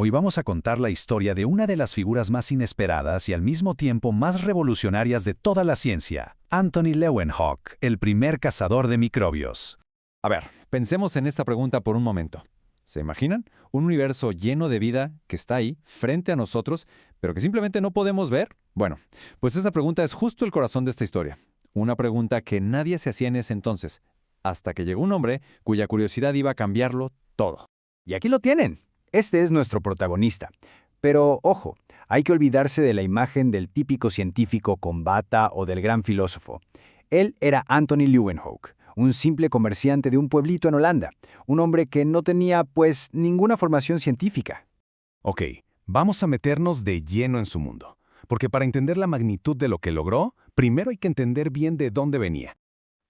Hoy vamos a contar la historia de una de las figuras más inesperadas y al mismo tiempo más revolucionarias de toda la ciencia, Anthony Leeuwenhoek, el primer cazador de microbios. A ver, pensemos en esta pregunta por un momento. ¿Se imaginan? Un universo lleno de vida que está ahí, frente a nosotros, pero que simplemente no podemos ver. Bueno, pues esa pregunta es justo el corazón de esta historia. Una pregunta que nadie se hacía en ese entonces, hasta que llegó un hombre cuya curiosidad iba a cambiarlo todo. Y aquí lo tienen. Este es nuestro protagonista. Pero, ojo, hay que olvidarse de la imagen del típico científico con bata o del gran filósofo. Él era Anthony Leeuwenhoek, un simple comerciante de un pueblito en Holanda, un hombre que no tenía, pues, ninguna formación científica. Ok, vamos a meternos de lleno en su mundo, porque para entender la magnitud de lo que logró, primero hay que entender bien de dónde venía.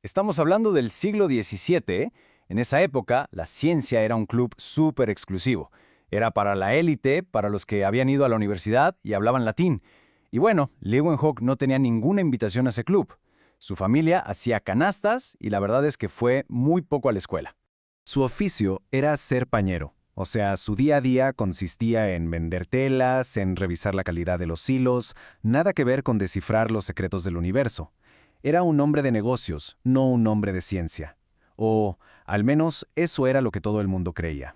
Estamos hablando del siglo XVII, ¿eh? En esa época, la ciencia era un club súper exclusivo. Era para la élite, para los que habían ido a la universidad y hablaban latín. Y bueno, Leeuwenhoek no tenía ninguna invitación a ese club. Su familia hacía canastas y la verdad es que fue muy poco a la escuela. Su oficio era ser pañero, o sea, su día a día consistía en vender telas, en revisar la calidad de los hilos, nada que ver con descifrar los secretos del universo. Era un hombre de negocios, no un hombre de ciencia. O, al menos, eso era lo que todo el mundo creía.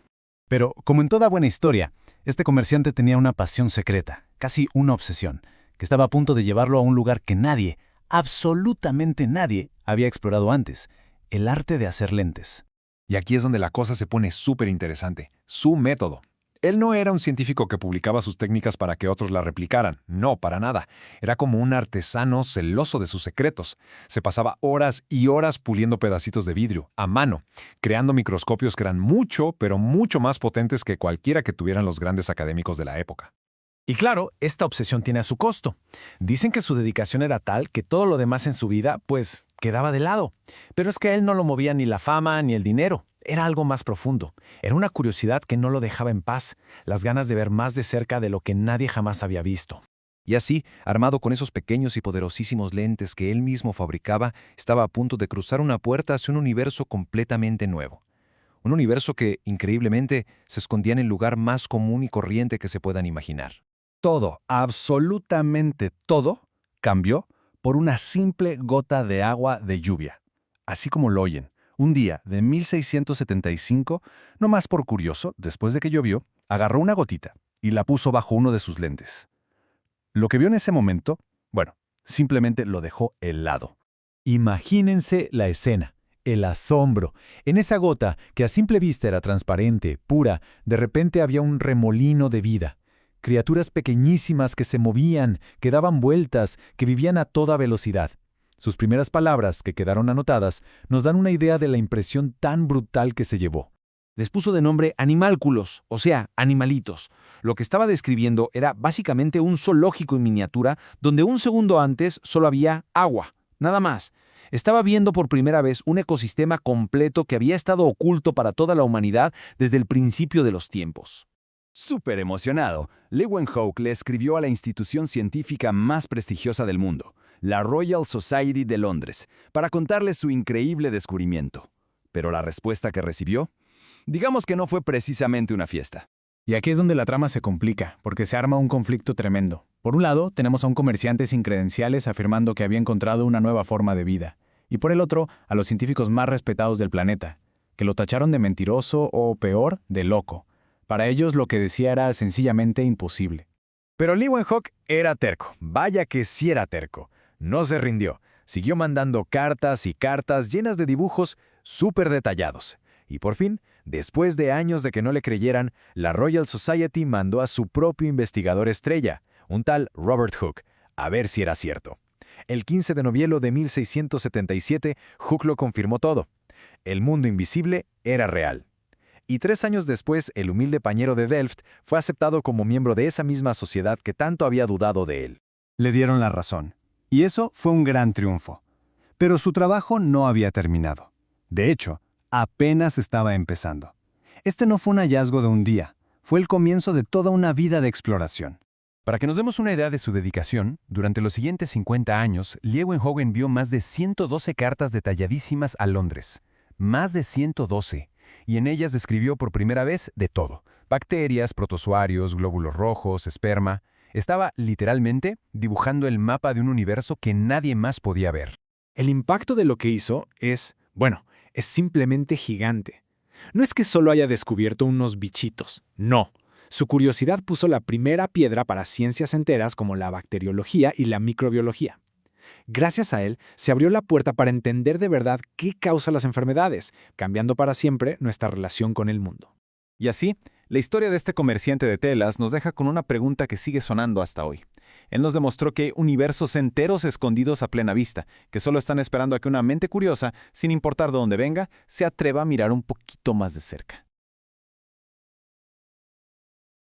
Pero, como en toda buena historia, este comerciante tenía una pasión secreta, casi una obsesión, que estaba a punto de llevarlo a un lugar que nadie, absolutamente nadie, había explorado antes, el arte de hacer lentes. Y aquí es donde la cosa se pone súper interesante, su método. Él no era un científico que publicaba sus técnicas para que otros la replicaran, no, para nada. Era como un artesano celoso de sus secretos. Se pasaba horas y horas puliendo pedacitos de vidrio, a mano, creando microscopios que eran mucho, pero mucho más potentes que cualquiera que tuvieran los grandes académicos de la época. Y claro, esta obsesión tiene su costo. Dicen que su dedicación era tal que todo lo demás en su vida, pues, quedaba de lado. Pero es que a él no lo movía ni la fama ni el dinero. Era algo más profundo. Era una curiosidad que no lo dejaba en paz, las ganas de ver más de cerca de lo que nadie jamás había visto. Y así, armado con esos pequeños y poderosísimos lentes que él mismo fabricaba, estaba a punto de cruzar una puerta hacia un universo completamente nuevo. Un universo que, increíblemente, se escondía en el lugar más común y corriente que se puedan imaginar. Todo, absolutamente todo, cambió por una simple gota de agua de lluvia. Así como lo oyen. Un día de 1675, no más por curioso, después de que llovió, agarró una gotita y la puso bajo uno de sus lentes. Lo que vio en ese momento, bueno, simplemente lo dejó helado. Imagínense la escena, el asombro. En esa gota, que a simple vista era transparente, pura, de repente había un remolino de vida. Criaturas pequeñísimas que se movían, que daban vueltas, que vivían a toda velocidad. Sus primeras palabras, que quedaron anotadas, nos dan una idea de la impresión tan brutal que se llevó. Les puso de nombre animálculos, o sea, animalitos. Lo que estaba describiendo era básicamente un zoológico en miniatura donde un segundo antes solo había agua, nada más. Estaba viendo por primera vez un ecosistema completo que había estado oculto para toda la humanidad desde el principio de los tiempos. Súper emocionado, Leeuwenhoek le escribió a la institución científica más prestigiosa del mundo, la Royal Society de Londres, para contarle su increíble descubrimiento. Pero la respuesta que recibió, digamos que no fue precisamente una fiesta. Y aquí es donde la trama se complica, porque se arma un conflicto tremendo. Por un lado, tenemos a un comerciante sin credenciales afirmando que había encontrado una nueva forma de vida, y por el otro, a los científicos más respetados del planeta, que lo tacharon de mentiroso o, peor, de loco. Para ellos lo que decía era sencillamente imposible. Pero Leeuwenhoek era terco, vaya que sí era terco. No se rindió, siguió mandando cartas y cartas llenas de dibujos súper detallados. Y por fin, después de años de que no le creyeran, la Royal Society mandó a su propio investigador estrella, un tal Robert Hooke, a ver si era cierto. El 15 de noviembre de 1677, Hooke lo confirmó todo. El mundo invisible era real. Y 3 años después, el humilde pañero de Delft fue aceptado como miembro de esa misma sociedad que tanto había dudado de él. Le dieron la razón. Y eso fue un gran triunfo. Pero su trabajo no había terminado. De hecho, apenas estaba empezando. Este no fue un hallazgo de un día. Fue el comienzo de toda una vida de exploración. Para que nos demos una idea de su dedicación, durante los siguientes 50 años, Leeuwenhoek envió más de 112 cartas detalladísimas a Londres. Más de 112. y en ellas describió por primera vez de todo. Bacterias, protozoarios, glóbulos rojos, esperma. Estaba, literalmente, dibujando el mapa de un universo que nadie más podía ver. El impacto de lo que hizo es simplemente gigante. No es que solo haya descubierto unos bichitos, no. Su curiosidad puso la primera piedra para ciencias enteras como la bacteriología y la microbiología. Gracias a él, se abrió la puerta para entender de verdad qué causa las enfermedades, cambiando para siempre nuestra relación con el mundo. Y así, la historia de este comerciante de telas nos deja con una pregunta que sigue sonando hasta hoy. Él nos demostró que hay universos enteros escondidos a plena vista, que solo están esperando a que una mente curiosa, sin importar de dónde venga, se atreva a mirar un poquito más de cerca.